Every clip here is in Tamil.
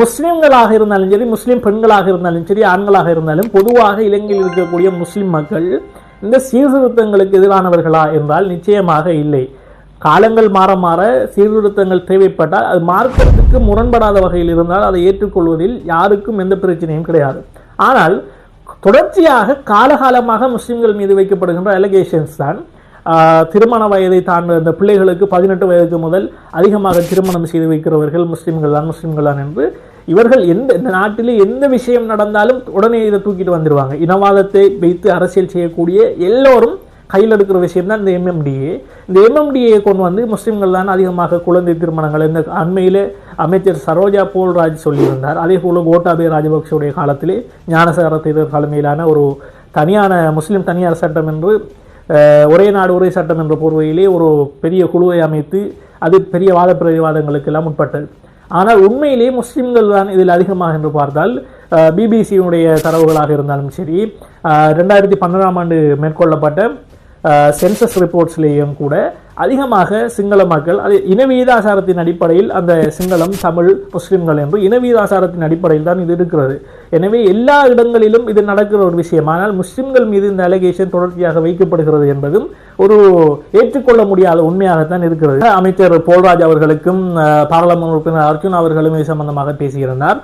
முஸ்லிம்களாக இருந்தாலும் சரி, முஸ்லிம் பெண்களாக இருந்தாலும் சரி, ஆண்களாக இருந்தாலும் பொதுவாக இலங்கையில் இருக்கக்கூடிய முஸ்லிம் மக்கள் இந்த சீர்திருத்தங்களுக்கு எதிரானவர்களா என்றால் நிச்சயமாக இல்லை. காலங்கள் மாற மாற சீர்திருத்தங்கள் தேவைப்பட்டால் அது மார்க்கத்துக்கு முரண்படாத வகையில் இருந்தால் அதை ஏற்றுக்கொள்வதில் யாருக்கும் எந்த பிரச்சனையும் கிடையாது. ஆனால் தொடர்ச்சியாக காலகாலமாக முஸ்லிம்கள் மீது வைக்கப்படுகின்ற அலிகேஷன்ஸ் தான் திருமண வயதை தாண்ட இந்த பிள்ளைகளுக்கு 18 வயதுக்கு முதல் அதிகமாக திருமணம் செய்து வைக்கிறவர்கள் முஸ்லிம்கள் தான் என்று இவர்கள் இந்த நாட்டிலே எந்த விஷயம் நடந்தாலும் உடனே இதை தூக்கிட்டு வந்துடுவாங்க. இனவாதத்தை வைத்து அரசியல் செய்யக்கூடிய எல்லோரும் கையில் எடுக்கிற விஷயம் தான் இந்த எம்எம்டிஏ. இந்த எம்எம்டிஏ கொண்டு வந்து முஸ்லிம்கள் தான் அதிகமாக குழந்தை திருமணங்கள் இந்த அண்மையிலே அமைச்சர் சரோஜா போல்ராஜ் சொல்லியிருந்தார். அதே போல கோட்டாபய ராஜபக்சவுடைய காலத்திலே ஞானசார தேரர் தலைமையிலான ஒரு தனியான முஸ்லிம் தனியார் சட்டம் என்று ஒரே நாடு ஒரே சட்டம் என்ற போர்வையிலே ஒரு பெரிய குழுவை அமைத்து அது பெரிய வாத பிரதிவாதங்களுக்கு எல்லாம் உட்பட்டது. ஆனால் உண்மையிலேயே முஸ்லிம்கள் தான் இதில் அதிகமாக என்று பார்த்தால் பிபிசியினுடைய தரவுகளாக இருந்தாலும் சரி, 2012ஆம் ஆண்டு மேற்கொள்ளப்பட்ட சென்சஸ் ரிப்போர்ட்ஸ்லேயும் கூட அதிகமாக சிங்கள மக்கள் அது இனவீதாசாரத்தின் அடிப்படையில் அந்த சிங்களம் தமிழ் முஸ்லிம்கள் என்று இனவீதாசாரத்தின் அடிப்படையில் தான் இது இருக்கிறது. எனவே எல்லா இடங்களிலும் இது நடக்கிற ஒரு விஷயம். ஆனால் முஸ்லிம்கள் மீது இந்த அலிகேஷன் தொடர்ச்சியாக வைக்கப்படுகிறது என்பதும் ஒரு ஏற்றுக்கொள்ள முடியாத உண்மையாகத்தான் இருக்கிறது. அமைச்சர் போல்ராஜ் அவர்களுக்கும் பாராளுமன்ற உறுப்பினர் அர்ஜுன் அவர்களும் இது சம்பந்தமாக பேசியிருந்தார்.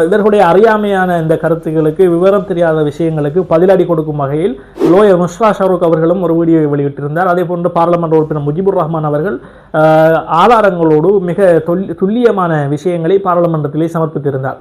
இவர்களுடைய அறியாமையான இந்த கருத்துக்களுக்கு, விவரம் தெரியாத விஷயங்களுக்கு பதிலடி கொடுக்கும் வகையில் லோயர் முஷ்ரா ஷாருக் அவர்களும் ஒரு வீடியோவை வெளியிட்டிருந்தார். அதே போன்று பாராளுமன்ற உறுப்பினர் முஜிபுர் ரஹ்மான் அவர்கள் ஆதாரங்களோடு மிக துல்லியமான விஷயங்களை பாராளுமன்றத்திலே சமர்ப்பித்திருந்தார்.